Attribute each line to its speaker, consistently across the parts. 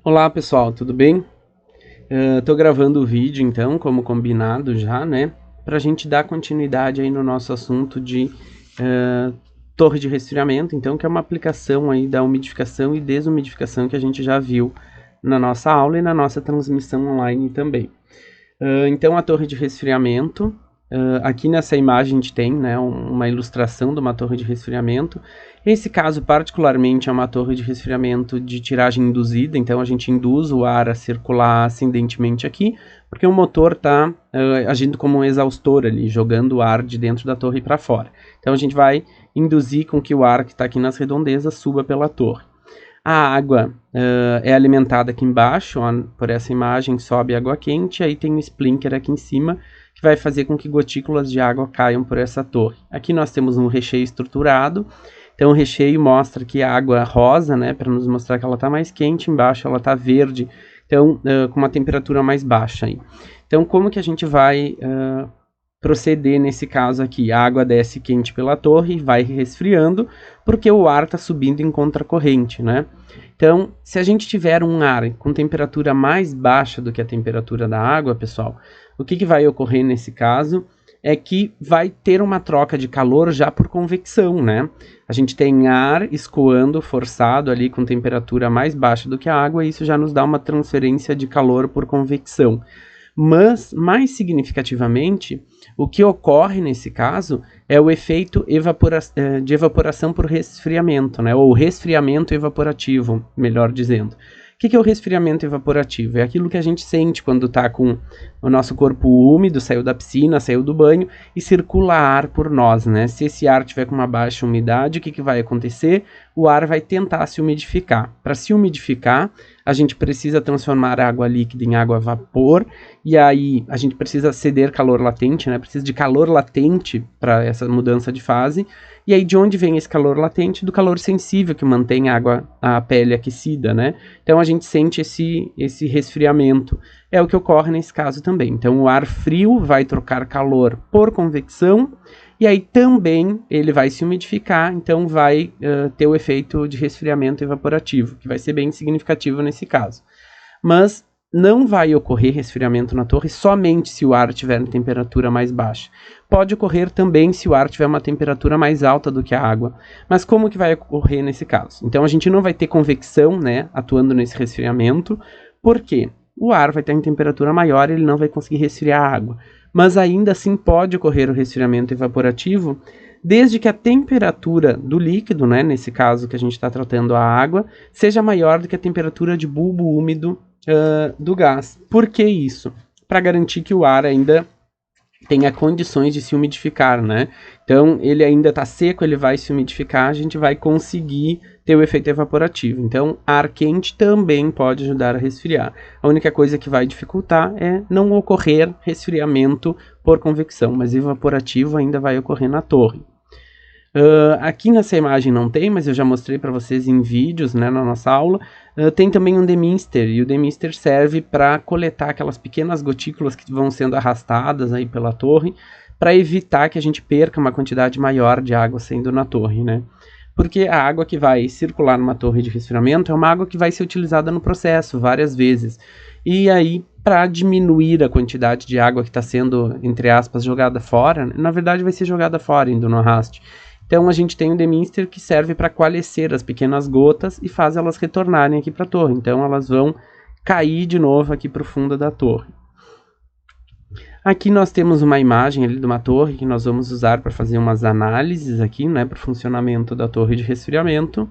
Speaker 1: Olá pessoal, tudo bem? Tô gravando o vídeo então, como combinado já, né? Pra gente dar continuidade aí no nosso assunto de torre de resfriamento, então, que é uma aplicação aí da umidificação e desumidificação que a gente já viu na nossa aula e na nossa transmissão online também. Então, a torre de resfriamento, aqui nessa imagem a gente tem, né, uma ilustração de uma torre de resfriamento. Esse caso particularmente é uma torre de resfriamento de tiragem induzida, então a gente induz o ar a circular ascendentemente aqui, porque o motor está agindo como um exaustor ali, jogando o ar de dentro da torre para fora. Então a gente vai induzir com que o ar que está aqui nas redondezas suba pela torre. A água é alimentada aqui embaixo, ó, por essa imagem sobe água quente, aí tem um sprinkler aqui em cima, que vai fazer com que gotículas de água caiam por essa torre. Aqui nós temos um recheio estruturado, então o recheio mostra que a água rosa, né, para nos mostrar que ela está mais quente, embaixo ela está verde, então com uma temperatura mais baixa aí. Então como que a gente vai proceder nesse caso aqui? A água desce quente pela torre e vai resfriando, porque o ar está subindo em contracorrente, né? Então, se a gente tiver um ar com temperatura mais baixa do que a temperatura da água, pessoal, o que vai ocorrer nesse caso é que vai ter uma troca de calor já por convecção, né? A gente tem ar escoando forçado ali com temperatura mais baixa do que a água, e isso já nos dá uma transferência de calor por convecção. Mas, mais significativamente, o que ocorre nesse caso é o efeito de evaporação por resfriamento, né? Ou resfriamento evaporativo, melhor dizendo. O que é o resfriamento evaporativo? É aquilo que a gente sente quando está com o nosso corpo úmido, saiu da piscina, saiu do banho e circula ar por nós, né? Se esse ar tiver com uma baixa umidade, o que vai acontecer? O ar vai tentar se umidificar. Para se umidificar, a gente precisa transformar a água líquida em água a vapor, e aí a gente precisa ceder calor latente, né? Precisa de calor latente para essa mudança de fase. E aí de onde vem esse calor latente? Do calor sensível que mantém a pele aquecida, né? Então a gente sente esse resfriamento. É o que ocorre nesse caso também. Então o ar frio vai trocar calor por convecção, e aí também ele vai se umidificar, então vai ter o efeito de resfriamento evaporativo, que vai ser bem significativo nesse caso. Mas não vai ocorrer resfriamento na torre somente se o ar tiver em temperatura mais baixa. Pode ocorrer também se o ar tiver uma temperatura mais alta do que a água. Mas como que vai ocorrer nesse caso? Então a gente não vai ter convecção, né, atuando nesse resfriamento. Por quê? O ar vai estar em temperatura maior e ele não vai conseguir resfriar a água. Mas ainda assim pode ocorrer o resfriamento evaporativo, desde que a temperatura do líquido, né, nesse caso que a gente está tratando a água, seja maior do que a temperatura de bulbo úmido do gás. Por que isso? Para garantir que o ar ainda tenha condições de se umidificar, né? Então, ele ainda está seco, ele vai se umidificar, a gente vai conseguir ter o efeito evaporativo. Então, ar quente também pode ajudar a resfriar. A única coisa que vai dificultar é não ocorrer resfriamento por convecção, mas evaporativo ainda vai ocorrer na torre. Aqui nessa imagem não tem, mas eu já mostrei para vocês em vídeos, né, na nossa aula. Tem também um demister, e o demister serve para coletar aquelas pequenas gotículas que vão sendo arrastadas aí pela torre, para evitar que a gente perca uma quantidade maior de água saindo na torre, né? Porque a água que vai circular numa torre de resfriamento é uma água que vai ser utilizada no processo várias vezes. E aí, para diminuir a quantidade de água que está sendo, entre aspas, jogada fora, na verdade vai ser jogada fora indo no arraste. Então a gente tem o demister que serve para coalescer as pequenas gotas e faz elas retornarem aqui para a torre. Então elas vão cair de novo aqui para o fundo da torre. Aqui nós temos uma imagem ali de uma torre que nós vamos usar para fazer umas análises aqui, né, para o funcionamento da torre de resfriamento.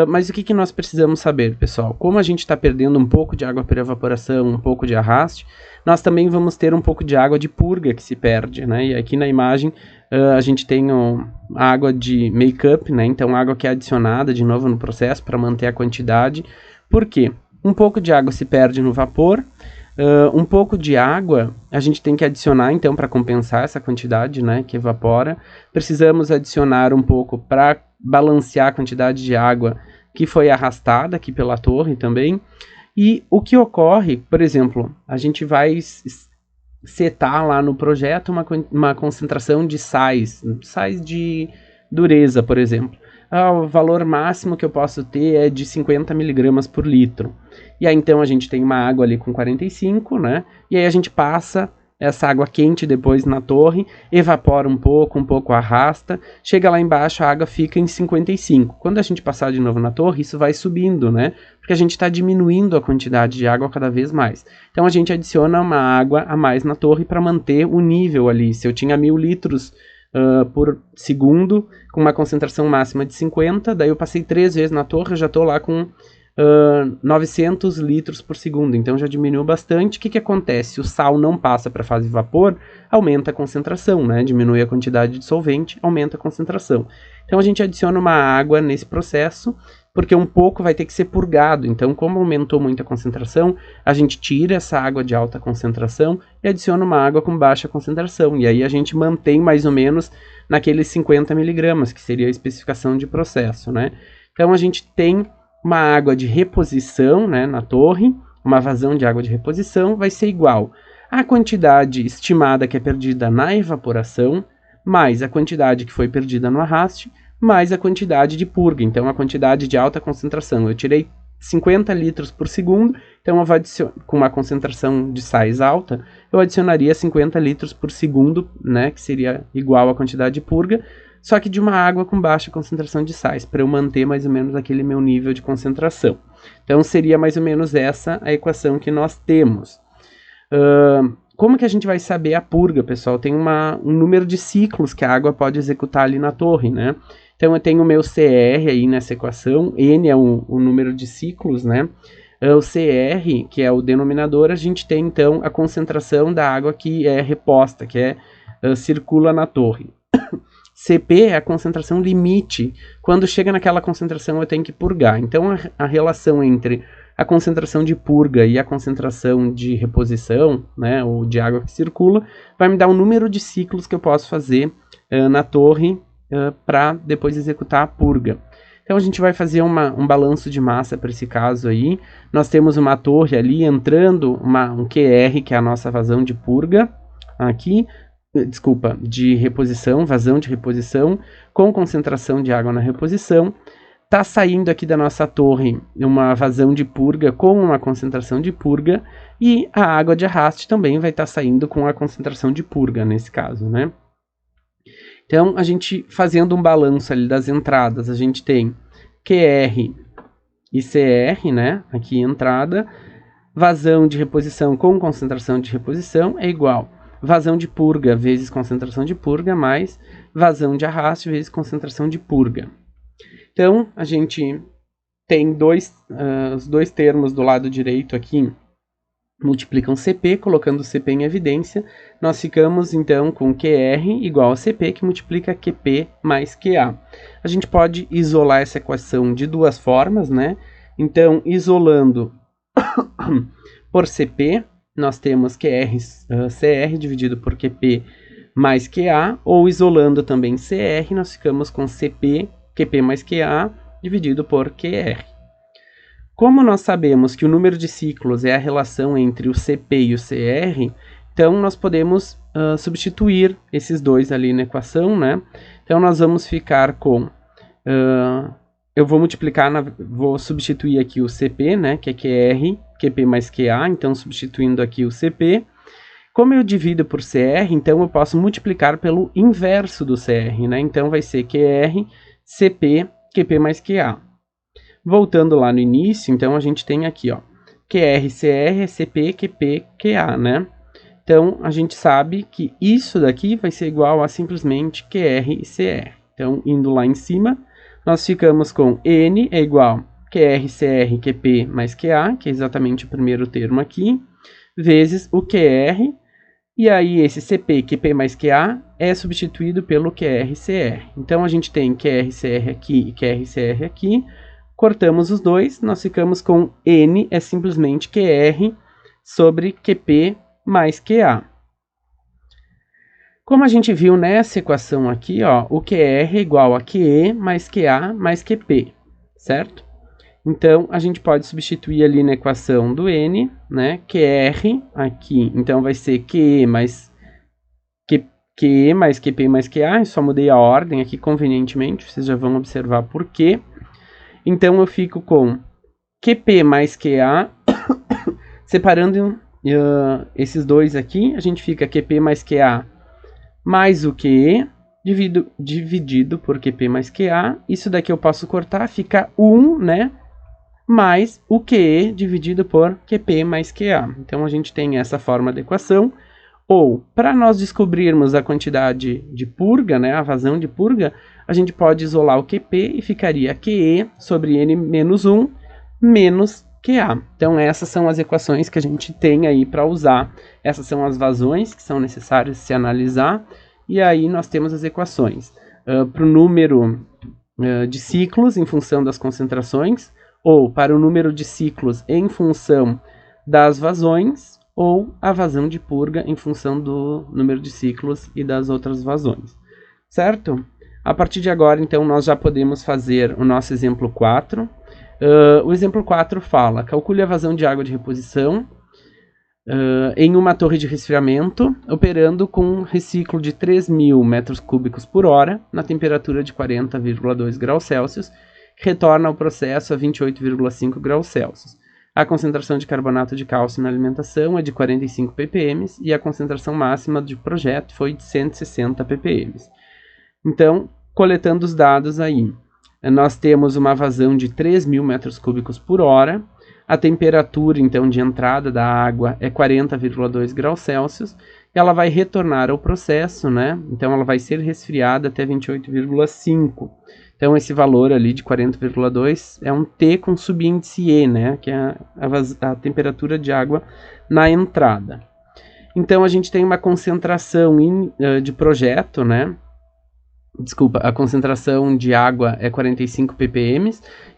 Speaker 1: Mas o que nós precisamos saber, pessoal? Como a gente está perdendo um pouco de água por evaporação, um pouco de arraste, nós também vamos ter um pouco de água de purga que se perde, né? E aqui na imagem a gente tem água de make-up, né? Então água que é adicionada de novo no processo para manter a quantidade. Por quê? Um pouco de água se perde no vapor, um pouco de água a gente tem que adicionar então para compensar essa quantidade, né, que evapora. Precisamos adicionar um pouco para balancear a quantidade de água que foi arrastada aqui pela torre também. E o que ocorre, por exemplo, a gente vai setar lá no projeto uma concentração de sais de dureza, por exemplo. o valor máximo que eu posso ter é de 50 miligramas por litro. E aí então a gente tem uma água ali com 45, né? E aí a gente passa essa água quente depois na torre, evapora um pouco arrasta, chega lá embaixo, a água fica em 55. Quando a gente passar de novo na torre, isso vai subindo, né? Porque a gente está diminuindo a quantidade de água cada vez mais. Então a gente adiciona uma água a mais na torre para manter o nível ali. Se eu tinha 1000 litros por segundo, com uma concentração máxima de 50, daí eu passei 3 vezes na torre, eu já estou lá com 900 litros por segundo, então já diminuiu bastante. O que acontece? O sal não passa para a fase de vapor, aumenta a concentração, né? Diminui a quantidade de solvente, aumenta a concentração. Então a gente adiciona uma água nesse processo, porque um pouco vai ter que ser purgado. Então, como aumentou muito a concentração, a gente tira essa água de alta concentração e adiciona uma água com baixa concentração. E aí a gente mantém mais ou menos naqueles 50 miligramas, que seria a especificação de processo, né? Então a gente tem uma água de reposição, né, na torre, uma vazão de água de reposição vai ser igual à quantidade estimada que é perdida na evaporação, mais a quantidade que foi perdida no arraste, mais a quantidade de purga, então a quantidade de alta concentração. Eu tirei 50 litros por segundo, então eu vou com uma concentração de sais alta, eu adicionaria 50 litros por segundo, né, que seria igual à quantidade de purga, só que de uma água com baixa concentração de sais, para eu manter mais ou menos aquele meu nível de concentração. Então seria mais ou menos essa a equação que nós temos. Como que a gente vai saber a purga, pessoal? Tem um número de ciclos que a água pode executar ali na torre, né? Então eu tenho o meu CR aí nessa equação, N é o número de ciclos, né? O CR, que é o denominador, a gente tem então a concentração da água que é reposta, que circula na torre. CP é a concentração limite. Quando chega naquela concentração eu tenho que purgar. Então a relação entre a concentração de purga e a concentração de reposição, né, ou de água que circula, vai me dar o número de ciclos que eu posso fazer na torre para depois executar a purga. Então a gente vai fazer um balanço de massa para esse caso aí. Nós temos uma torre ali entrando um QR, que é a nossa vazão de purga, aqui, desculpa, de reposição, vazão de reposição, com concentração de água na reposição. Está saindo aqui da nossa torre uma vazão de purga com uma concentração de purga, e a água de arraste também vai estar saindo com a concentração de purga nesse caso, né? Então, a gente fazendo um balanço ali das entradas, a gente tem QR e CR, né? Aqui entrada, vazão de reposição com concentração de reposição é igual vazão de purga vezes concentração de purga mais vazão de arraste vezes concentração de purga. Então, a gente tem os dois termos do lado direito aqui multiplicam CP, colocando CP em evidência, nós ficamos então com QR igual a CP, que multiplica QP mais QA. A gente pode isolar essa equação de duas formas, né? Então, isolando por CP, nós temos CR dividido por QP mais QA, ou isolando também CR, nós ficamos com CP, QP mais QA, dividido por QR. Como nós sabemos que o número de ciclos é a relação entre o CP e o CR, então nós podemos substituir esses dois ali na equação, né? Então nós vamos ficar com... eu vou vou substituir aqui o CP, né? Que é QR, QP mais QA, então substituindo aqui o CP. Como eu divido por CR, então eu posso multiplicar pelo inverso do CR, né? Então vai ser QR, CP, QP mais QA. Voltando lá no início, então a gente tem aqui, ó, QR, CR, CP, QP, QA, né? Então a gente sabe que isso daqui vai ser igual a simplesmente QR e CR. Então, indo lá em cima, nós ficamos com N é igual a QR, CR, QP mais QA, que é exatamente o primeiro termo aqui, vezes o QR, e aí esse CP, QP mais QA é substituído pelo QR, CR. Então a gente tem QR, CR aqui e QR, CR aqui. Cortamos os dois, nós ficamos com N é simplesmente QR sobre QP mais QA. Como a gente viu nessa equação aqui, ó, o QR é igual a QE mais QA mais QP, certo? Então, a gente pode substituir ali na equação do N, né? QR aqui, então vai ser QE mais QE mais QP mais QA, eu só mudei a ordem aqui convenientemente, vocês já vão observar por quê. Então, eu fico com QP mais QA, separando esses dois aqui, a gente fica QP mais QA mais o QE, dividido por QP mais QA. Isso daqui eu posso cortar, fica 1, né? Mais o QE dividido por QP mais QA. Então, a gente tem essa forma de equação. Ou, para nós descobrirmos a quantidade de purga, né, a vazão de purga, a gente pode isolar o QP e ficaria QE sobre N menos 1 menos QA. Então, essas são as equações que a gente tem aí para usar. Essas são as vazões que são necessárias se analisar. E aí nós temos as equações para o número de ciclos em função das concentrações, ou para o número de ciclos em função das vazões, ou a vazão de purga em função do número de ciclos e das outras vazões. Certo? A partir de agora, então, nós já podemos fazer o nosso exemplo 4. O exemplo 4 fala: calcule a vazão de água de reposição em uma torre de resfriamento, operando com um reciclo de 3.000 metros cúbicos por hora, na temperatura de 40,2 graus Celsius, que retorna ao processo a 28,5 graus Celsius. A concentração de carbonato de cálcio na alimentação é de 45 ppm e a concentração máxima do projeto foi de 160 ppm. Então, coletando os dados aí, nós temos uma vazão de 3.000 metros cúbicos por hora. A temperatura, então, de entrada da água é 40,2 graus Celsius. E ela vai retornar ao processo, né? Então, ela vai ser resfriada até 28,5. Então, esse valor ali de 40,2 é um T com subíndice E, né? Que é a temperatura de água na entrada. Então, a gente tem uma concentração de projeto, né? Desculpa, a concentração de água é 45 ppm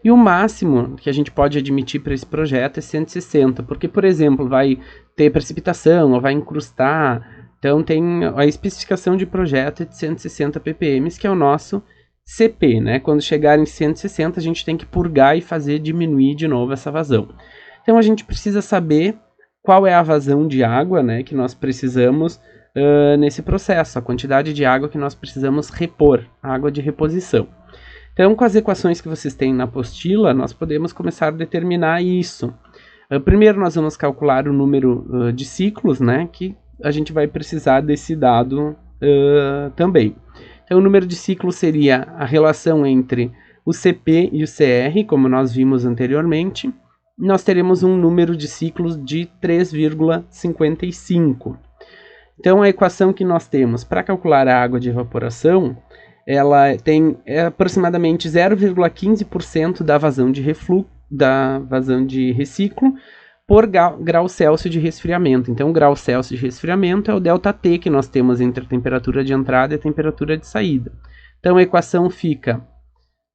Speaker 1: e o máximo que a gente pode admitir para esse projeto é 160, porque, por exemplo, vai ter precipitação ou vai incrustar, então tem a especificação de projeto é de 160 ppm, que é o nosso CP, né? Quando chegar em 160, a gente tem que purgar e fazer diminuir de novo essa vazão. Então, a gente precisa saber qual é a vazão de água, né, que nós precisamos nesse processo, a quantidade de água que nós precisamos repor, água de reposição. Então, com as equações que vocês têm na apostila, nós podemos começar a determinar isso. Primeiro, nós vamos calcular o número de ciclos, né, que a gente vai precisar desse dado também. Então, o número de ciclos seria a relação entre o CP e o CR, como nós vimos anteriormente. Nós teremos um número de ciclos de 3,55. Então, a equação que nós temos para calcular a água de evaporação, ela tem aproximadamente 0,15% da vazão de reciclo por grau Celsius de resfriamento. Então, o grau Celsius de resfriamento é o ΔT que nós temos entre a temperatura de entrada e a temperatura de saída. Então, a equação fica: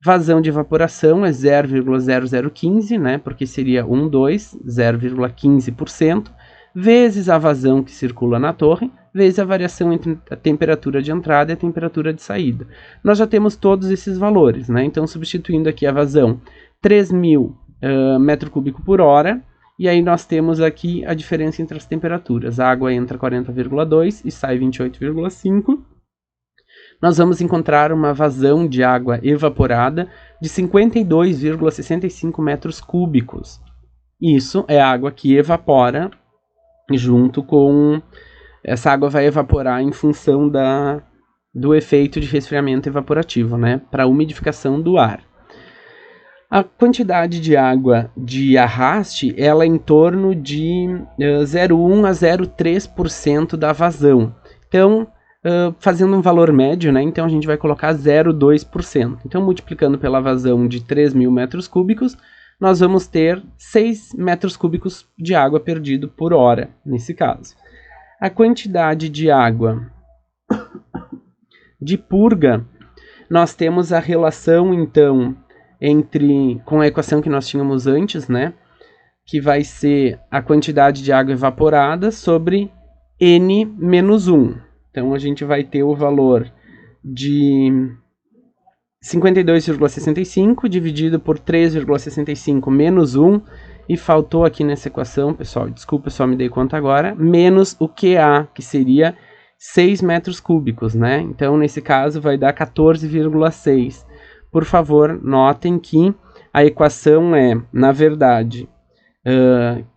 Speaker 1: vazão de evaporação é 0,0015, né, porque seria 0,15%, vezes a vazão que circula na torre, vezes a variação entre a temperatura de entrada e a temperatura de saída. Nós já temos todos esses valores, né? Então, substituindo aqui a vazão 3.000 metro cúbico por hora, e aí nós temos aqui a diferença entre as temperaturas. A água entra 40,2 e sai 28,5. Nós vamos encontrar uma vazão de água evaporada de 52,65 metros cúbicos. Isso é a água que evapora junto com... Essa água vai evaporar em função do efeito de resfriamento evaporativo, né? Para a umidificação do ar. A quantidade de água de arraste, ela é em torno de 0,1 a 0,3% da vazão. Então, fazendo um valor médio, né? Então a gente vai colocar 0,2%. Então, multiplicando pela vazão de 3.000 metros cúbicos, nós vamos ter 6 metros cúbicos de água perdido por hora, nesse caso. A quantidade de água de purga, nós temos a relação, então, com a equação que nós tínhamos antes, né? Que vai ser a quantidade de água evaporada sobre N menos 1. Então, a gente vai ter o valor de 52,65 dividido por 3,65 menos 1. E faltou aqui nessa equação, pessoal, desculpa, só me dei conta agora, menos o QA, que seria 6 metros cúbicos, né? Então, nesse caso, vai dar 14,6. Por favor, notem que a equação é, na verdade,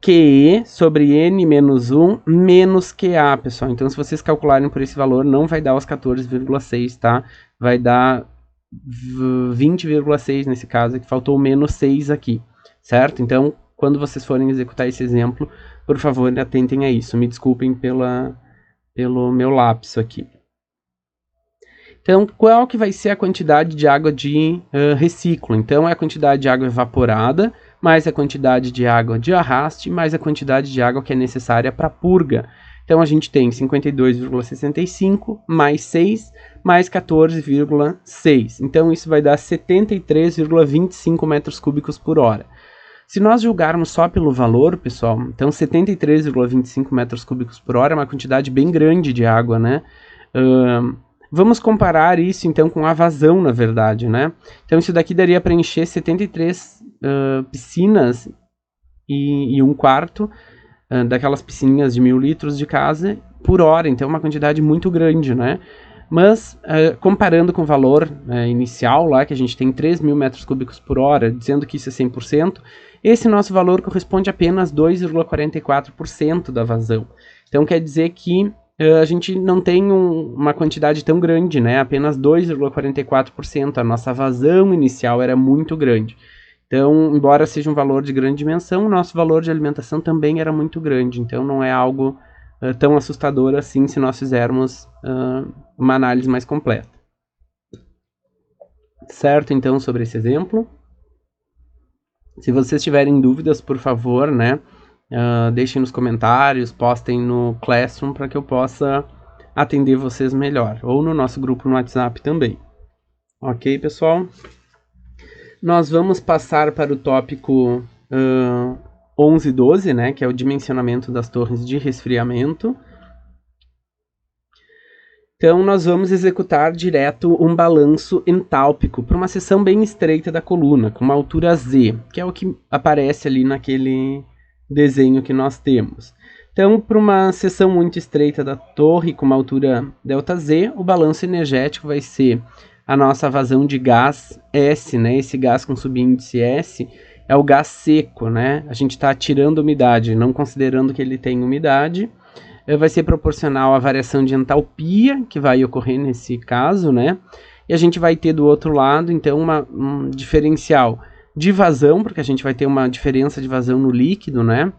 Speaker 1: QE sobre N menos 1 menos QA, pessoal. Então, se vocês calcularem por esse valor, não vai dar os 14,6, tá? Vai dar 20,6 nesse caso, que faltou menos 6 aqui, certo? Então, quando vocês forem executar esse exemplo, por favor, atentem a isso. Me desculpem pelo meu lapso aqui. Então, qual que vai ser a quantidade de água de reciclo? Então, é a quantidade de água evaporada, mais a quantidade de água de arraste, mais a quantidade de água que é necessária para purga. Então, a gente tem 52,65 mais 6 mais 14,6. Então, isso vai dar 73,25 metros cúbicos por hora. Se nós julgarmos só pelo valor, pessoal, então 73,25 metros cúbicos por hora é uma quantidade bem grande de água, né? Vamos comparar isso, então, com a vazão, na verdade, né? Então, isso daqui daria para encher 73 piscinas e 1/4 daquelas piscininhas de 1.000 litros de casa por hora. Então, é uma quantidade muito grande, né? Mas, comparando com o valor inicial lá, que a gente tem 3.000 metros cúbicos por hora, dizendo que isso é 100%, esse nosso valor corresponde a apenas 2,44% da vazão. Então, quer dizer que a gente não tem uma quantidade tão grande, né? Apenas 2,44%. A nossa vazão inicial era muito grande. Então, embora seja um valor de grande dimensão, o nosso valor de alimentação também era muito grande. Então, não é algo tão assustador assim se nós fizermos uma análise mais completa. Certo, então, sobre esse exemplo? Se vocês tiverem dúvidas, por favor, né? Deixem nos comentários, postem no Classroom para que eu possa atender vocês melhor. Ou no nosso grupo no WhatsApp também. Ok, pessoal? Nós vamos passar para o tópico 11 e 12, né? Que é o dimensionamento das torres de resfriamento. Então, nós vamos executar direto um balanço entálpico para uma seção bem estreita da coluna, com uma altura Z, que é o que aparece ali naquele desenho que nós temos. Então, para uma seção muito estreita da torre, com uma altura ΔZ, o balanço energético vai ser a nossa vazão de gás S, né? Esse gás com subíndice S é o gás seco, né? A gente está tirando umidade, não considerando que ele tem umidade. Vai ser proporcional à variação de entalpia, que vai ocorrer nesse caso, né? E a gente vai ter do outro lado, então, um diferencial de vazão, porque a gente vai ter uma diferença de vazão no líquido, né?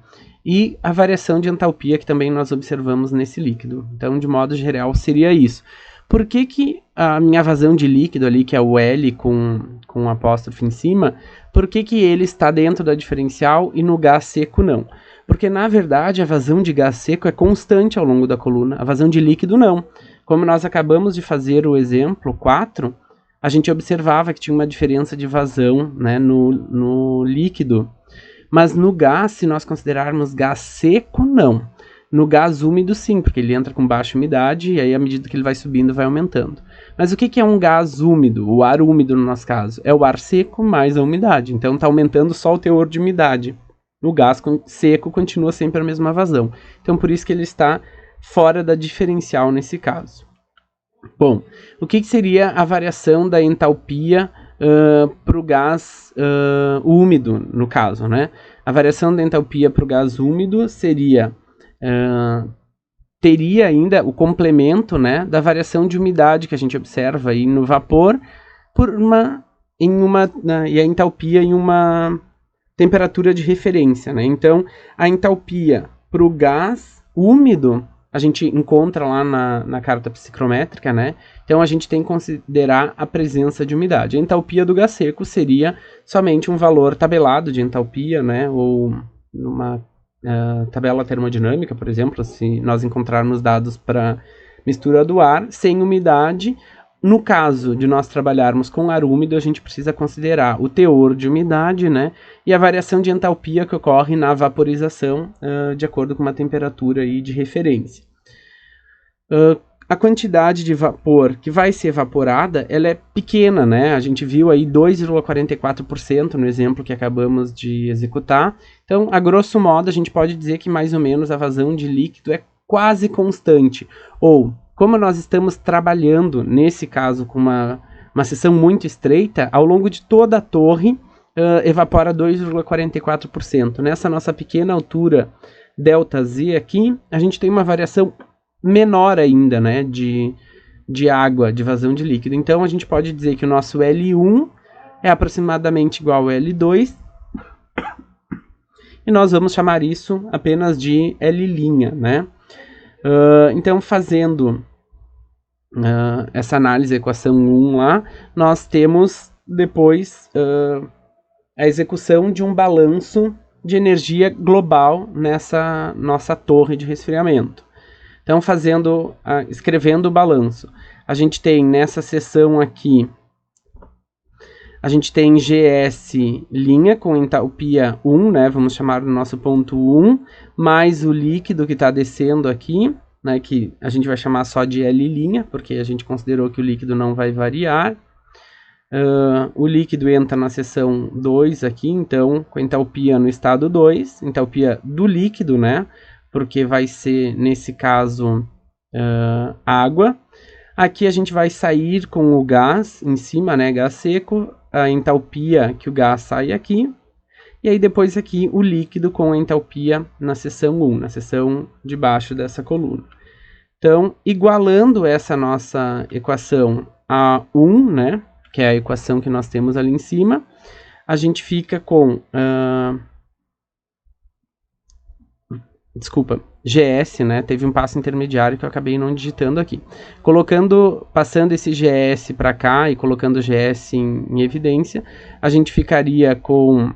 Speaker 1: E a variação de entalpia, que também nós observamos nesse líquido. Então, de modo geral, seria isso. Por que a minha vazão de líquido ali, que é o L com um apóstrofo em cima, por que ele está dentro da diferencial e no gás seco não? Porque, na verdade, a vazão de gás seco é constante ao longo da coluna, a vazão de líquido não. Como nós acabamos de fazer o exemplo 4, a gente observava que tinha uma diferença de vazão, né, no líquido. Mas no gás, se nós considerarmos gás seco, não. No gás úmido, sim, porque ele entra com baixa umidade e aí, à medida que ele vai subindo, vai aumentando. Mas o que é um gás úmido? O ar úmido, no nosso caso, é o ar seco mais a umidade. Então, está aumentando só o teor de umidade. O gás seco continua sempre a mesma vazão. Então, por isso que ele está fora da diferencial nesse caso. Bom, o que seria a variação da entalpia para o gás úmido, no caso, né? A variação da entalpia para o gás úmido seria... teria ainda o complemento, né, da variação de umidade que a gente observa aí no vapor e a entalpia em uma temperatura de referência, né? Então, a entalpia para o gás úmido, a gente encontra lá na carta psicrométrica, né? Então, a gente tem que considerar a presença de umidade. A entalpia do gás seco seria somente um valor tabelado de entalpia, né? Ou numa tabela termodinâmica, por exemplo, se nós encontrarmos dados para mistura do ar, sem umidade. No caso de nós trabalharmos com ar úmido, a gente precisa considerar o teor de umidade, né, e a variação de entalpia que ocorre na vaporização, de acordo com uma temperatura aí de referência. A quantidade de vapor que vai ser evaporada, ela é pequena, né? A gente viu aí 2,44% no exemplo que acabamos de executar. Então, a grosso modo, a gente pode dizer que mais ou menos a vazão de líquido é quase constante, ou como nós estamos trabalhando, nesse caso, com uma seção muito estreita, ao longo de toda a torre, evapora 2,44%. Nessa nossa pequena altura ΔZ aqui, a gente tem uma variação menor ainda, né, de água, de vazão de líquido. Então, a gente pode dizer que o nosso L1 é aproximadamente igual ao L2, e nós vamos chamar isso apenas de L', né? Então, fazendo essa análise, equação 1 lá, nós temos depois a execução de um balanço de energia global nessa nossa torre de resfriamento. Então, escrevendo o balanço, a gente tem nessa seção aqui, a gente tem GS' com entalpia 1, né, vamos chamar o nosso ponto 1, mais o líquido que está descendo aqui, né, que a gente vai chamar só de L', porque a gente considerou que o líquido não vai variar. O líquido entra na seção 2 aqui, então, com entalpia no estado 2, entalpia do líquido, né, porque vai ser, nesse caso, água. Aqui a gente vai sair com o gás em cima, né, gás seco, a entalpia que o gás sai aqui, e aí depois aqui o líquido com a entalpia na seção 1, na seção de baixo dessa coluna. Então, igualando essa nossa equação a 1, né, que é a equação que nós temos ali em cima, a gente fica com... GS, né? Teve um passo intermediário que eu acabei não digitando aqui. Passando esse GS para cá e colocando o GS em evidência, a gente ficaria com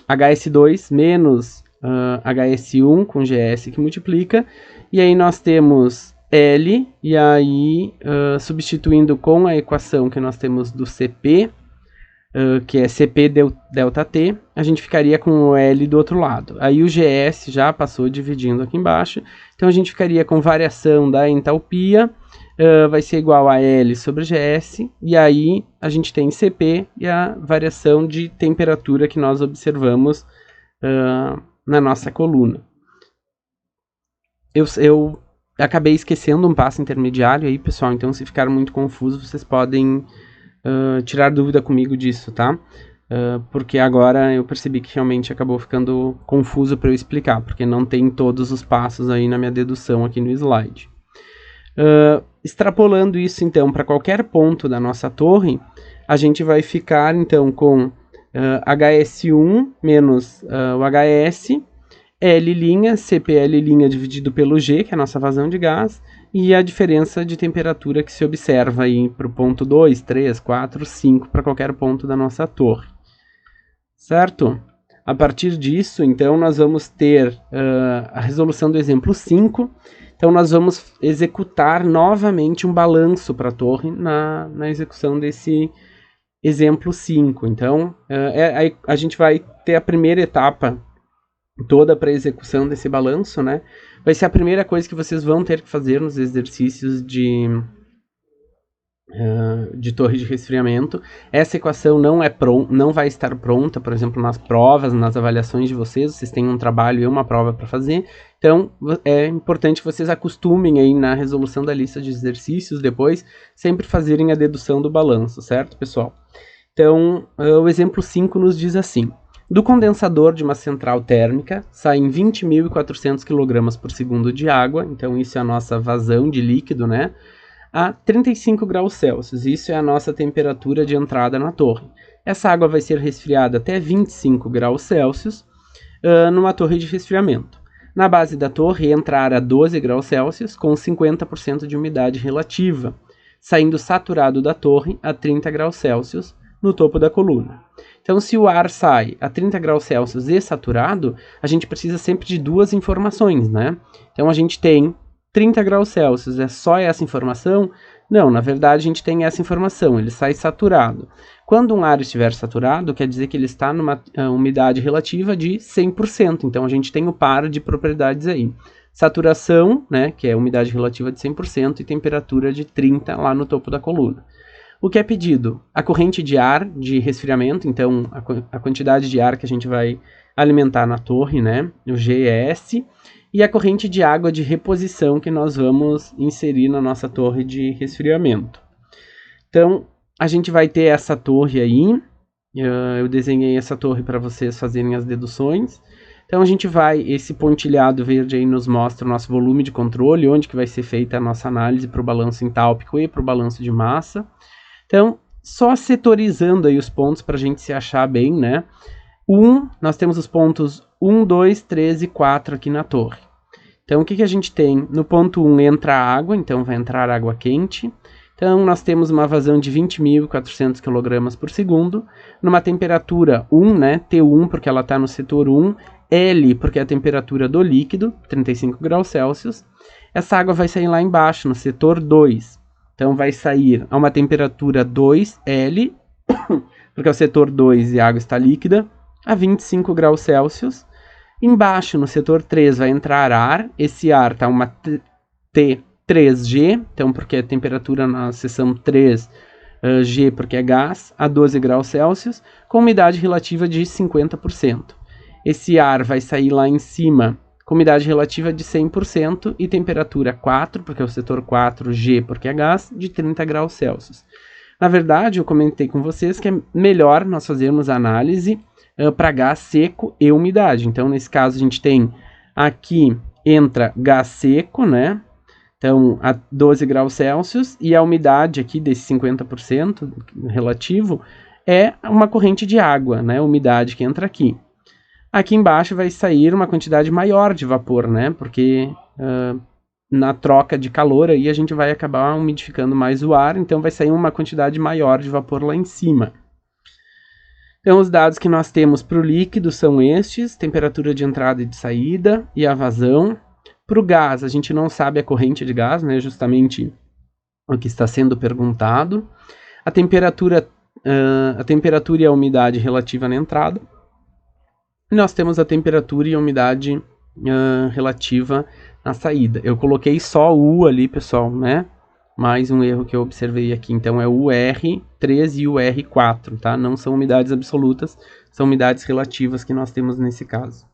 Speaker 1: HS2 menos HS1 com GS que multiplica, e aí nós temos L, e aí substituindo com a equação que nós temos do CP, que é CP ΔT, a gente ficaria com o L do outro lado. Aí o GS já passou dividindo aqui embaixo, então a gente ficaria com variação da entalpia, vai ser igual a L sobre GS, e aí a gente tem CP e a variação de temperatura que nós observamos na nossa coluna. Eu acabei esquecendo um passo intermediário aí, pessoal, então se ficar muito confuso, vocês podem tirar dúvida comigo disso, tá? Porque agora eu percebi que realmente acabou ficando confuso para eu explicar, porque não tem todos os passos aí na minha dedução aqui no slide. Extrapolando isso, então, para qualquer ponto da nossa torre, a gente vai ficar, então, com HS1 menos o HS, L', CPL' dividido pelo G, que é a nossa vazão de gás, e a diferença de temperatura que se observa aí para o ponto 2, 3, 4, 5, para qualquer ponto da nossa torre. Certo? A partir disso, então, nós vamos ter a resolução do exemplo 5. Então, nós vamos executar novamente um balanço para a torre na execução desse exemplo 5. Então, a gente vai ter a primeira etapa toda para execução desse balanço, né? Vai ser a primeira coisa que vocês vão ter que fazer nos exercícios de torre de resfriamento. Essa equação não vai estar pronta, por exemplo, nas provas, nas avaliações de vocês têm um trabalho e uma prova para fazer. Então, é importante que vocês acostumem aí na resolução da lista de exercícios depois, sempre fazerem a dedução do balanço, certo, pessoal? Então, o exemplo 5 nos diz assim: do condensador de uma central térmica saem 20.400 kg por segundo de água, então isso é a nossa vazão de líquido, né? A 35 graus Celsius, isso é a nossa temperatura de entrada na torre. Essa água vai ser resfriada até 25 graus Celsius numa torre de resfriamento. Na base da torre entra ar a 12 graus Celsius com 50% de umidade relativa, saindo saturado da torre a 30 graus Celsius no topo da coluna. Então, se o ar sai a 30 graus Celsius e saturado, a gente precisa sempre de duas informações, né? Então, a gente tem 30 graus Celsius, é só essa informação? Não, na verdade, a gente tem essa informação, ele sai saturado. Quando um ar estiver saturado, quer dizer que ele está numa umidade relativa de 100%. Então, a gente tem o par de propriedades aí. Saturação, né, que é umidade relativa de 100%, e temperatura de 30 lá no topo da coluna. O que é pedido? A corrente de ar de resfriamento, então a quantidade de ar que a gente vai alimentar na torre, né? O GS, e a corrente de água de reposição que nós vamos inserir na nossa torre de resfriamento. Então, a gente vai ter essa torre aí, eu desenhei essa torre para vocês fazerem as deduções. Então, a gente vai, esse pontilhado verde aí nos mostra o nosso volume de controle, onde que vai ser feita a nossa análise para o balanço entálpico e para o balanço de massa. Então, só setorizando aí os pontos para a gente se achar bem, né? Nós temos os pontos 1, 2, 3 e 4 aqui na torre. Então, o que a gente tem? No ponto 1 entra água, então vai entrar água quente. Então, nós temos uma vazão de 20.400 kg por segundo, numa temperatura 1, né, T1, porque ela está no setor 1, L, porque é a temperatura do líquido, 35 graus Celsius. Essa água vai sair lá embaixo, no setor 2. Então, vai sair a uma temperatura 2L, porque é o setor 2 e a água está líquida, a 25 graus Celsius. Embaixo, no setor 3, vai entrar ar. Esse ar está uma T3G, então porque é temperatura na seção 3, G porque é gás, a 12 graus Celsius, com umidade relativa de 50%. Esse ar vai sair lá em cima com umidade relativa de 100% e temperatura 4, porque é o setor 4, G porque é gás, de 30 graus Celsius. Na verdade, eu comentei com vocês que é melhor nós fazermos análise para gás seco e umidade. Então, nesse caso, a gente tem aqui, entra gás seco, né? Então, a 12 graus Celsius, e a umidade aqui desse 50% relativo é uma corrente de água, né? A umidade que entra aqui. Aqui embaixo vai sair uma quantidade maior de vapor, né? Porque na troca de calor aí a gente vai acabar umidificando mais o ar, então vai sair uma quantidade maior de vapor lá em cima. Então, os dados que nós temos para o líquido são estes: temperatura de entrada e de saída e a vazão. Para o gás, a gente não sabe a corrente de gás, né? Justamente o que está sendo perguntado. A temperatura e a umidade relativa na entrada. E nós temos a temperatura e a umidade relativa na saída. Eu coloquei só o U ali, pessoal, né? Mais um erro que eu observei aqui. Então, é o R3 e o R4, tá? Não são umidades absolutas, são umidades relativas que nós temos nesse caso.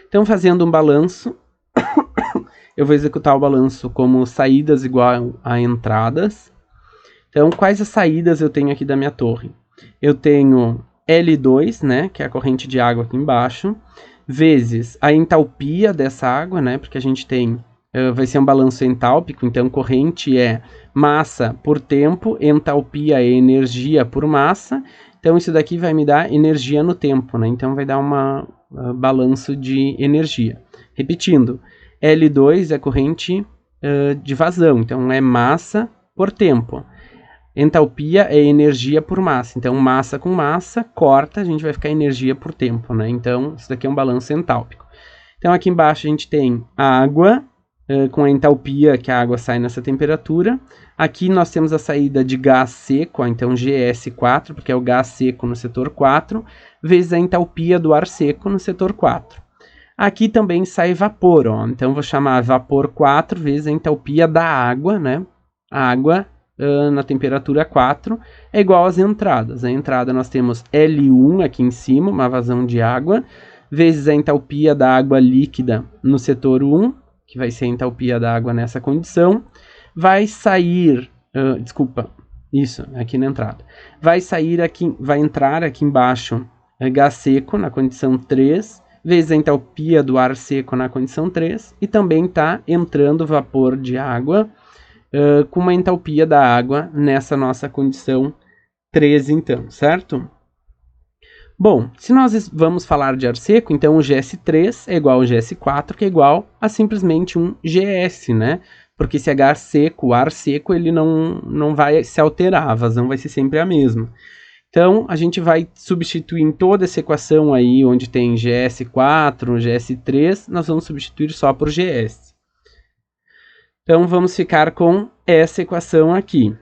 Speaker 1: Então, fazendo um balanço, eu vou executar o balanço como saídas igual a entradas. Então, quais as saídas eu tenho aqui da minha torre? Eu tenho L2, né, que é a corrente de água aqui embaixo, vezes a entalpia dessa água, né, porque a gente tem, vai ser um balanço entálpico, então corrente é massa por tempo, entalpia é energia por massa, então isso daqui vai me dar energia no tempo, né, então vai dar um balanço de energia. Repetindo, L2 é corrente de vazão, então é massa por tempo. Entalpia é energia por massa, então massa com massa, corta, a gente vai ficar energia por tempo, né? Então, isso daqui é um balanço entálpico. Então, aqui embaixo a gente tem a água, com a entalpia, que a água sai nessa temperatura. Aqui nós temos a saída de gás seco, então GS4, porque é o gás seco no setor 4, vezes a entalpia do ar seco no setor 4. Aqui também sai vapor, ó, então vou chamar vapor 4 vezes a entalpia da água, né? A água na temperatura 4 é igual às entradas. A entrada nós temos L1 aqui em cima, uma vazão de água, vezes a entalpia da água líquida no setor 1, que vai ser a entalpia da água nessa condição, vai sair, isso, aqui na entrada, vai sair aqui, vai entrar aqui embaixo gás seco na condição 3, vezes a entalpia do ar seco na condição 3, e também está entrando vapor de água com uma entalpia da água nessa nossa condição 3, então, certo? Bom, se nós vamos falar de ar seco, então o GS3 é igual ao GS4, que é igual a simplesmente um GS, né? Porque se é gás seco, o ar seco, ele não vai se alterar, a vazão vai ser sempre a mesma. Então, a gente vai substituir em toda essa equação aí, onde tem GS4, GS3, nós vamos substituir só por GS. Então, vamos ficar com essa equação aqui.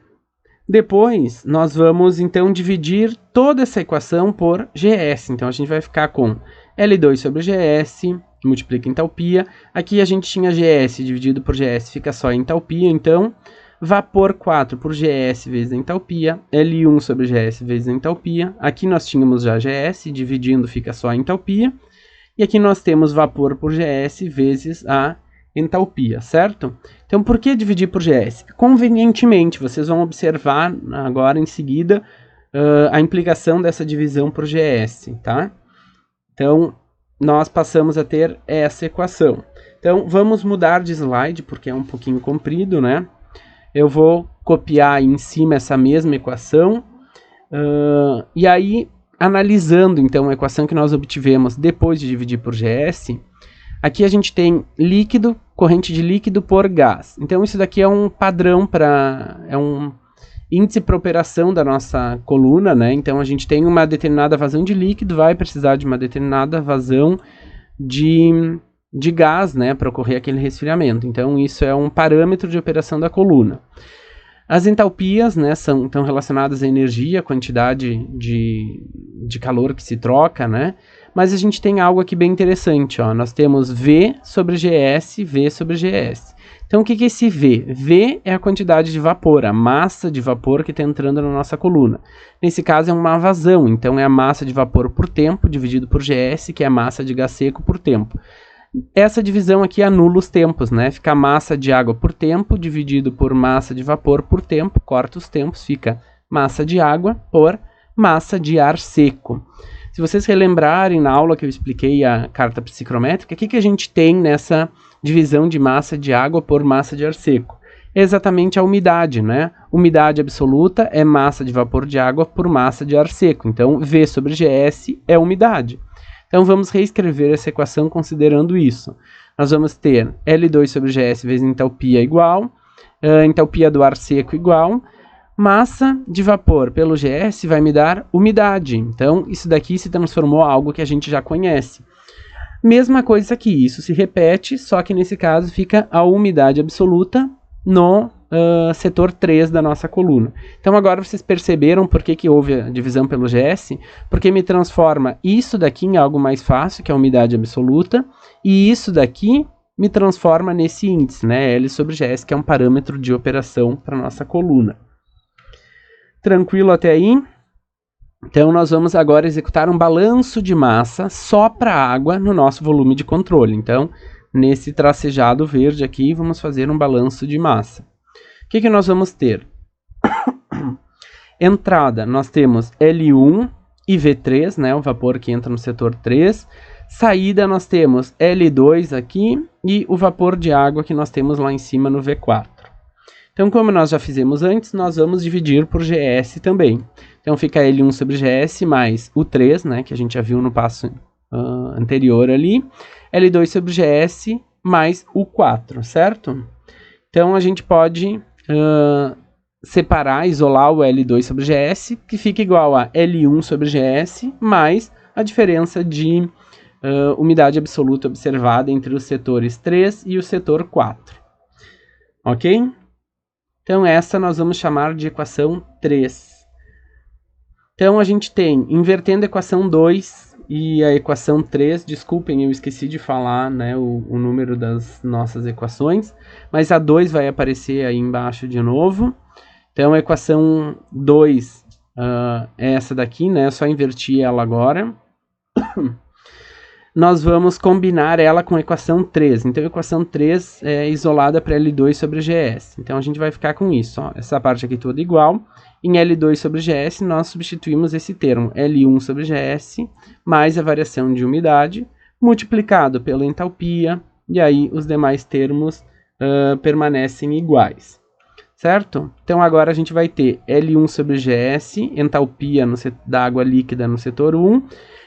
Speaker 1: Depois, nós vamos, então, dividir toda essa equação por GS. Então, a gente vai ficar com L2 sobre GS, multiplica entalpia. Aqui a gente tinha GS dividido por GS, fica só entalpia. Então, vapor 4 por GS vezes a entalpia, L1 sobre GS vezes a entalpia. Aqui nós tínhamos já GS, dividindo fica só a entalpia. E aqui nós temos vapor por GS vezes a entalpia, certo? Então, por que dividir por GS? Convenientemente, vocês vão observar agora em seguida a implicação dessa divisão por GS, tá? Então, nós passamos a ter essa equação. Então, vamos mudar de slide, porque é um pouquinho comprido, né? Eu vou copiar em cima essa mesma equação, e aí, analisando, então, a equação que nós obtivemos depois de dividir por GS, aqui a gente tem líquido, corrente de líquido por gás. Então, isso daqui é um padrão é um índice para operação da nossa coluna, né? Então, a gente tem uma determinada vazão de líquido, vai precisar de uma determinada vazão de gás, né? Para ocorrer aquele resfriamento. Então, isso é um parâmetro de operação da coluna. As entalpias, né, estão relacionadas à energia, a quantidade de calor que se troca, né? Mas a gente tem algo aqui bem interessante, ó. Nós temos V sobre GS, V sobre GS. Então, o que é esse V? V é a quantidade de vapor, a massa de vapor que está entrando na nossa coluna. Nesse caso, é uma vazão, então é a massa de vapor por tempo, dividido por GS, que é a massa de gás seco por tempo. Essa divisão aqui anula os tempos, né? Fica massa de água por tempo, dividido por massa de vapor por tempo, corta os tempos, fica massa de água por massa de ar seco. Se vocês relembrarem na aula que eu expliquei a carta psicrométrica, o que a gente tem nessa divisão de massa de água por massa de ar seco? É exatamente a umidade, né? Umidade absoluta é massa de vapor de água por massa de ar seco. Então, V sobre GS é umidade. Então, vamos reescrever essa equação considerando isso. Nós vamos ter L2 sobre GS vezes entalpia igual, entalpia do ar seco igual, massa de vapor pelo GS vai me dar umidade. Então, isso daqui se transformou em algo que a gente já conhece. Mesma coisa aqui, isso se repete, só que nesse caso fica a umidade absoluta no setor 3 da nossa coluna. Então agora vocês perceberam por que houve a divisão pelo GS? Porque me transforma isso daqui em algo mais fácil, que é a umidade absoluta, e isso daqui me transforma nesse índice, né, L sobre GS, que é um parâmetro de operação para a nossa coluna. Tranquilo até aí? Então nós vamos agora executar um balanço de massa só para a água no nosso volume de controle. Então, nesse tracejado verde aqui, vamos fazer um balanço de massa. O que nós vamos ter? Entrada, nós temos L1 e V3, né, o vapor que entra no setor 3. Saída, nós temos L2 aqui e o vapor de água que nós temos lá em cima no V4. Então, como nós já fizemos antes, nós vamos dividir por GS também. Então, fica L1 sobre GS mais o 3, né, que a gente já viu no passo anterior ali. L2 sobre GS mais o 4, certo? Então, a gente pode separar, isolar o L2 sobre GS, que fica igual a L1 sobre GS mais a diferença de umidade absoluta observada entre os setores 3 e o setor 4. Ok? Então, essa nós vamos chamar de equação 3. Então, a gente tem, invertendo a equação 2 e a equação 3, desculpem, eu esqueci de falar, né, o número das nossas equações, mas a 2 vai aparecer aí embaixo de novo. Então, a equação 2 é essa daqui, né, é só invertir ela agora. Nós vamos combinar ela com a equação 3. Então, a equação 3 é isolada para L2 sobre GS. Então, a gente vai ficar com isso, ó, essa parte aqui toda igual. Em L2 sobre GS, nós substituímos esse termo, L1 sobre GS, mais a variação de umidade, multiplicado pela entalpia, e aí os demais termos permanecem iguais, certo? Então, agora a gente vai ter L1 sobre GS, entalpia da água líquida no setor 1.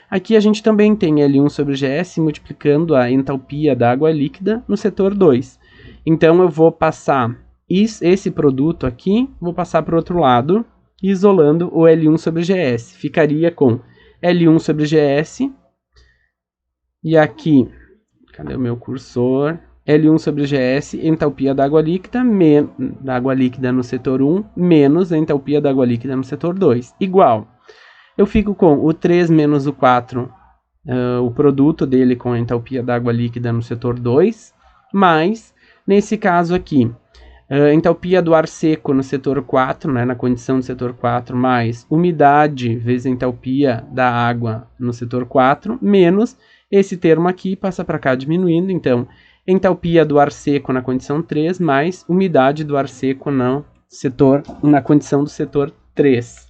Speaker 1: Aqui a gente também tem L1 sobre GS multiplicando a entalpia da água líquida no setor 2. Então, eu vou passar esse produto aqui, vou passar para o outro lado, isolando o L1 sobre GS. Ficaria com L1 sobre GS, e aqui, cadê o meu cursor? L1 sobre GS, entalpia da água líquida no setor 1, menos a entalpia da água líquida no setor 2, igual. Eu fico com o 3 menos o 4, o produto dele com a entalpia da água líquida no setor 2, mais, nesse caso aqui, Entalpia do ar seco no setor 4, né, na condição do setor 4, mais umidade vezes a entalpia da água no setor 4, menos esse termo aqui, passa para cá diminuindo, então entalpia do ar seco na condição 3, mais umidade do ar seco na condição do setor 3.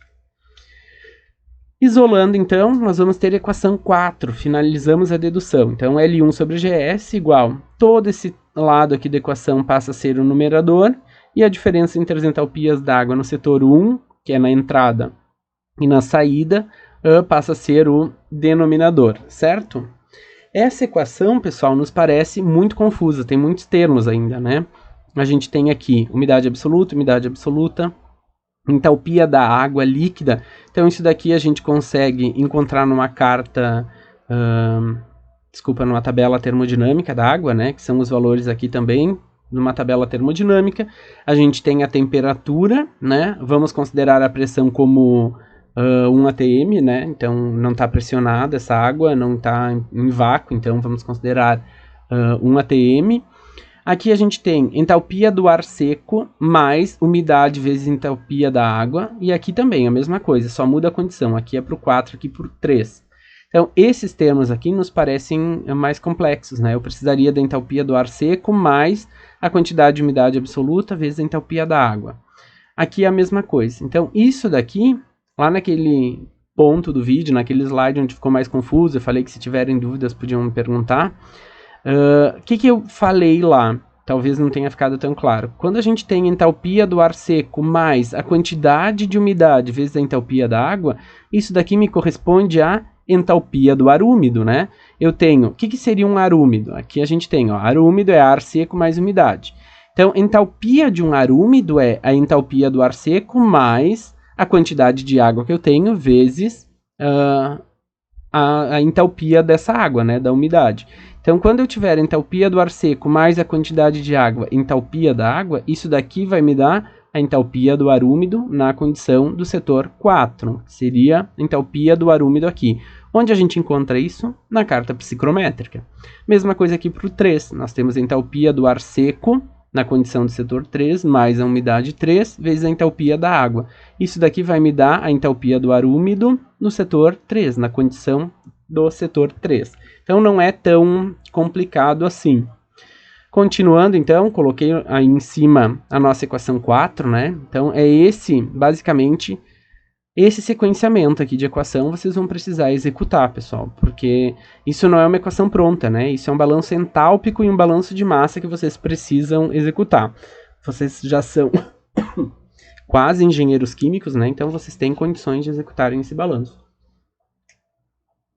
Speaker 1: Isolando, então, nós vamos ter a equação 4, finalizamos a dedução. Então, L1 sobre GS igual, todo esse lado aqui da equação passa a ser o numerador, e a diferença entre as entalpias d'água no setor 1, que é na entrada, e na saída, passa a ser o denominador, certo? Essa equação, pessoal, nos parece muito confusa, tem muitos termos ainda, né? A gente tem aqui umidade absoluta, entalpia da água líquida. Então, isso daqui a gente consegue encontrar numa carta, numa tabela termodinâmica da água, né? Que são os valores aqui também, numa tabela termodinâmica. A gente tem a temperatura, né? Vamos considerar a pressão como 1 atm, né? Então, não está pressionada essa água, não está em vácuo, então vamos considerar 1 atm. Aqui a gente tem entalpia do ar seco mais umidade vezes entalpia da água. E aqui também a mesma coisa, só muda a condição. Aqui é para o 4, aqui para o 3. Então, esses termos aqui nos parecem mais complexos, né? Eu precisaria da entalpia do ar seco mais a quantidade de umidade absoluta vezes a entalpia da água. Aqui é a mesma coisa. Então, isso daqui, lá naquele ponto do vídeo, naquele slide onde ficou mais confuso, eu falei que se tiverem dúvidas podiam me perguntar. O que eu falei lá? Talvez não tenha ficado tão claro. Quando a gente tem entalpia do ar seco mais a quantidade de umidade vezes a entalpia da água, isso daqui me corresponde a entalpia do ar úmido, né? Eu tenho, o que seria um ar úmido? Aqui a gente tem, ó, ar úmido é ar seco mais umidade. Então, entalpia de um ar úmido é a entalpia do ar seco mais a quantidade de água que eu tenho vezes a entalpia dessa água, né, da umidade. Então, quando eu tiver a entalpia do ar seco mais a quantidade de água, entalpia da água, isso daqui vai me dar a entalpia do ar úmido na condição do setor 4, que seria a entalpia do ar úmido aqui. Onde a gente encontra isso? Na carta psicrométrica. Mesma coisa aqui para o 3, nós temos a entalpia do ar seco na condição do setor 3, mais a umidade 3, vezes a entalpia da água. Isso daqui vai me dar a entalpia do ar úmido no setor 3, na condição do setor 3. Então, não é tão complicado assim. Continuando, então, coloquei aí em cima a nossa equação 4, né? Então, é basicamente, esse sequenciamento aqui de equação vocês vão precisar executar, pessoal, porque isso não é uma equação pronta, né? Isso é um balanço entálpico e um balanço de massa que vocês precisam executar. Vocês já são quase engenheiros químicos, né? Então, vocês têm condições de executarem esse balanço.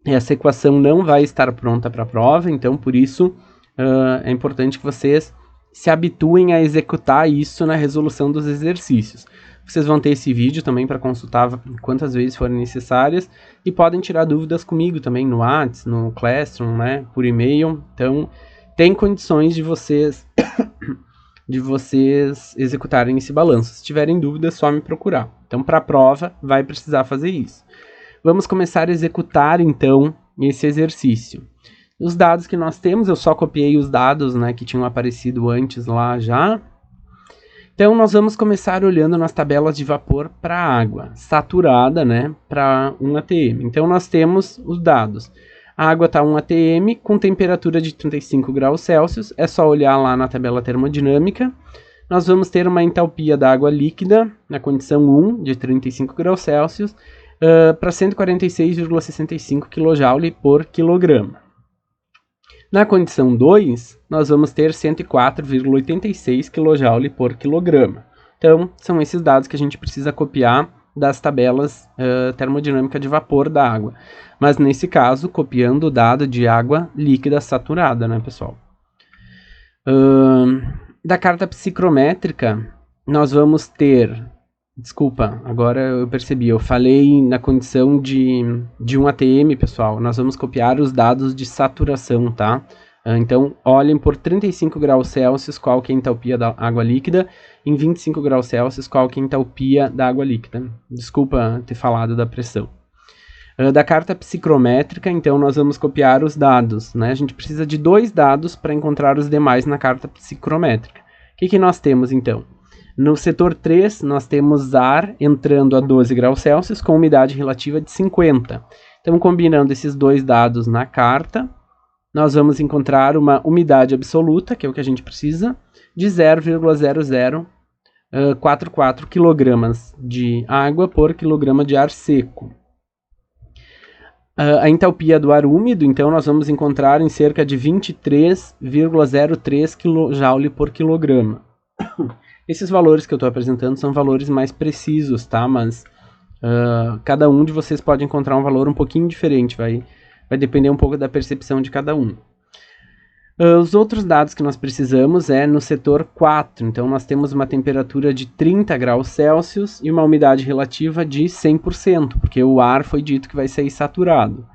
Speaker 1: Essa equação não vai estar pronta para a prova, então, por isso, é importante que vocês se habituem a executar isso na resolução dos exercícios. Vocês vão ter esse vídeo também para consultar quantas vezes forem necessárias e podem tirar dúvidas comigo também no WhatsApp, no Classroom, né, por e-mail. Então, tem condições de vocês executarem esse balanço. Se tiverem dúvidas, é só me procurar. Então, para a prova, vai precisar fazer isso. Vamos começar a executar, então, esse exercício. Os dados que nós temos, eu só copiei os dados, né, que tinham aparecido antes lá já. Então, nós vamos começar olhando nas tabelas de vapor para água, saturada, né, para 1 atm. Então, nós temos os dados. A água está 1 atm, com temperatura de 35 graus Celsius. É só olhar lá na tabela termodinâmica. Nós vamos ter uma entalpia da água líquida, na condição 1, de 35 graus Celsius, para 146,65 kJ por quilograma. Na condição 2, nós vamos ter 104,86 kJ por quilograma. Então, são esses dados que a gente precisa copiar das tabelas termodinâmica de vapor da água. Mas, nesse caso, copiando o dado de água líquida saturada, né, pessoal? Da carta psicrométrica, nós vamos ter... Desculpa, agora eu percebi, eu falei na condição de 1 atm, pessoal. Nós vamos copiar os dados de saturação, tá? Então, olhem por 35 graus Celsius qual que é a entalpia da água líquida, em 25 graus Celsius qual que é a entalpia da água líquida. Desculpa ter falado da pressão. Da carta psicrométrica, então, nós vamos copiar os dados, né? A gente precisa de 2 dados para encontrar os demais na carta psicrométrica. que nós temos, então? No setor 3, nós temos ar entrando a 12 graus Celsius com umidade relativa de 50. Então, combinando esses dois dados na carta, nós vamos encontrar uma umidade absoluta, que é o que a gente precisa, de 0,0044 kg de água por quilograma de ar seco. A entalpia do ar úmido, então, nós vamos encontrar em cerca de 23,03 kJ por quilograma. Esses valores que eu estou apresentando são valores mais precisos, tá? Mas cada um de vocês pode encontrar um valor um pouquinho diferente, vai depender um pouco da percepção de cada um. Os outros dados que nós precisamos é no setor 4, então nós temos uma temperatura de 30 graus Celsius e uma umidade relativa de 100%, porque o ar foi dito que vai sair saturado.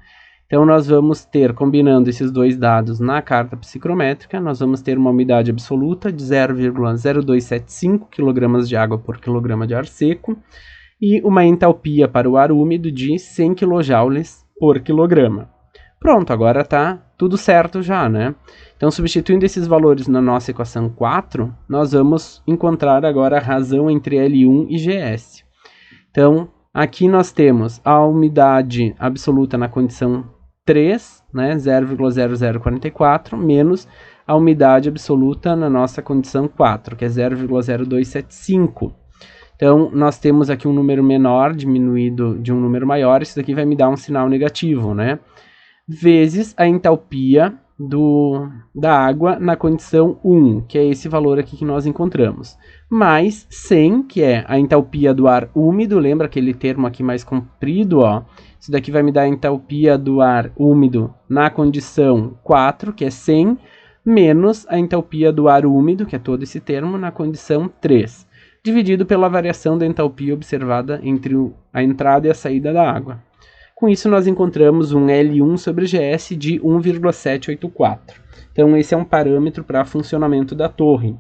Speaker 1: Então nós vamos ter, combinando esses dois dados na carta psicrométrica, nós vamos ter uma umidade absoluta de 0,0275 kg de água por quilograma de ar seco e uma entalpia para o ar úmido de 100 kJ por quilograma. Pronto, agora está tudo certo já, né? Então, substituindo esses valores na nossa equação 4, nós vamos encontrar agora a razão entre L1 e GS. Então, aqui nós temos a umidade absoluta na condição 3, né, 0,0044, menos a umidade absoluta na nossa condição 4, que é 0,0275. Então, nós temos aqui um número menor diminuído de um número maior, isso daqui vai me dar um sinal negativo, né? Vezes a entalpia da água na condição 1, que é esse valor aqui que nós encontramos. Mais 100, que é a entalpia do ar úmido, lembra aquele termo aqui mais comprido, ó? Isso daqui vai me dar a entalpia do ar úmido na condição 4, que é 100, menos a entalpia do ar úmido, que é todo esse termo, na condição 3, dividido pela variação da entalpia observada entre a entrada e a saída da água. Com isso, nós encontramos um L1 sobre GS de 1,784. Então, esse é um parâmetro para funcionamento da torre.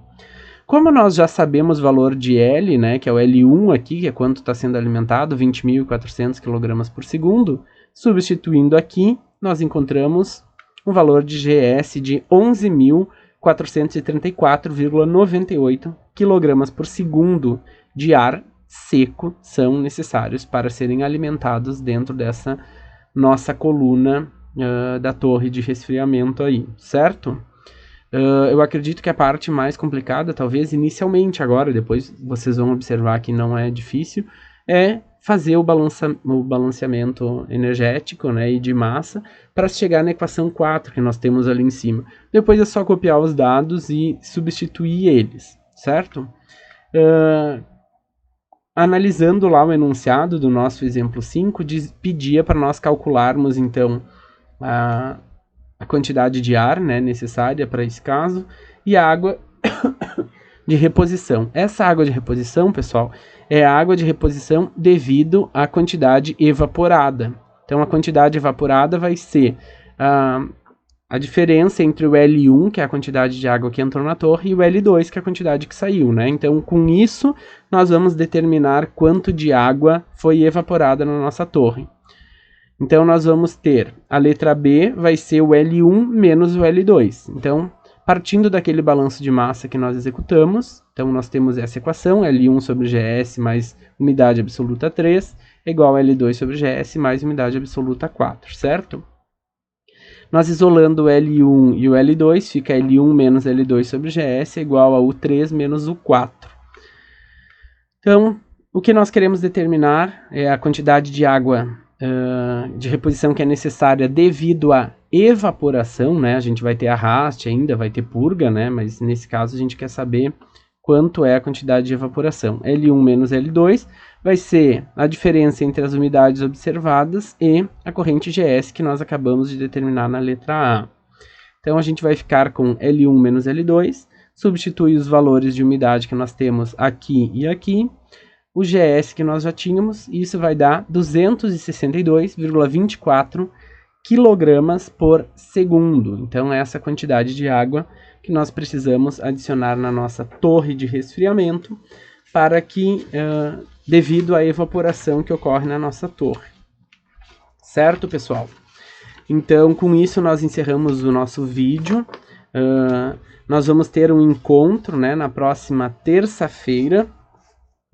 Speaker 1: Como nós já sabemos o valor de L, né, que é o L1 aqui, que é quanto está sendo alimentado, 20.400 kg por segundo, substituindo aqui, nós encontramos um valor de GS de 11.434,98 kg por segundo de ar seco são necessários para serem alimentados dentro dessa nossa coluna da torre de resfriamento aí, certo? Eu acredito que a parte mais complicada, talvez inicialmente agora, depois vocês vão observar que não é difícil, é fazer o balanceamento energético, né, e de massa para chegar na equação 4 que nós temos ali em cima. Depois é só copiar os dados e substituir eles, certo? Analisando lá o enunciado do nosso exemplo 5, pedia para nós calcularmos, então, a quantidade de ar, né, necessária para esse caso e a água de reposição. Essa água de reposição, pessoal, é a água de reposição devido à quantidade evaporada. Então, a quantidade evaporada vai ser a diferença entre o L1, que é a quantidade de água que entrou na torre, e o L2, que é a quantidade que saiu, né? Então, com isso, nós vamos determinar quanto de água foi evaporada na nossa torre. Então, nós vamos ter a letra B, vai ser o L1 menos o L2. Então, partindo daquele balanço de massa que nós executamos, então nós temos essa equação, L1 sobre GS mais umidade absoluta 3, é igual a L2 sobre GS mais umidade absoluta 4, certo? Nós isolando o L1 e o L2, fica L1 menos L2 sobre GS é igual a U3 menos U4. Então, o que nós queremos determinar é a quantidade de água de reposição que é necessária devido à evaporação, né? A gente vai ter arraste ainda, vai ter purga, né? Mas nesse caso a gente quer saber quanto é a quantidade de evaporação. L1 menos L2 vai ser a diferença entre as umidades observadas e a corrente GS que nós acabamos de determinar na letra A. Então a gente vai ficar com L1 menos L2, substitui os valores de umidade que nós temos aqui e aqui, o GS que nós já tínhamos, e isso vai dar 262,24 kg por segundo. Então é essa quantidade de água que nós precisamos adicionar na nossa torre de resfriamento para que, devido à evaporação que ocorre na nossa torre. Certo, pessoal? Então, com isso nós encerramos o nosso vídeo. Nós vamos ter um encontro, né, na próxima terça-feira,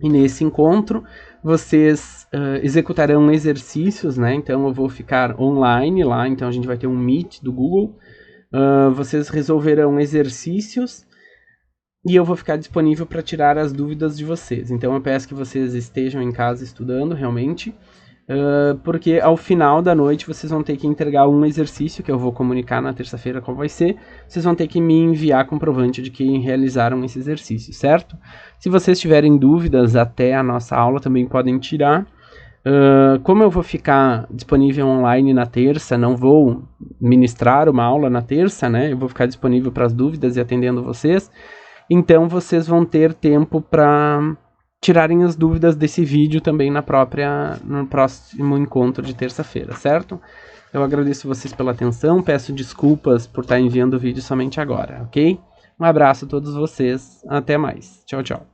Speaker 1: e nesse encontro vocês executarão exercícios, né, então eu vou ficar online lá, então a gente vai ter um Meet do Google, vocês resolverão exercícios e eu vou ficar disponível para tirar as dúvidas de vocês. Então eu peço que vocês estejam em casa estudando realmente, porque ao final da noite vocês vão ter que entregar um exercício que eu vou comunicar na terça-feira qual vai ser. Vocês vão ter que me enviar comprovante de que realizaram esse exercício, certo? Se vocês tiverem dúvidas até a nossa aula também podem tirar. Como eu vou ficar disponível online na terça, não vou ministrar uma aula na terça, né? Eu vou ficar disponível para as dúvidas e atendendo vocês. Então vocês vão ter tempo para tirarem as dúvidas desse vídeo também no próximo encontro de terça-feira, certo? Eu agradeço vocês pela atenção, peço desculpas por estar enviando o vídeo somente agora, ok? Um abraço a todos vocês, até mais. Tchau, tchau.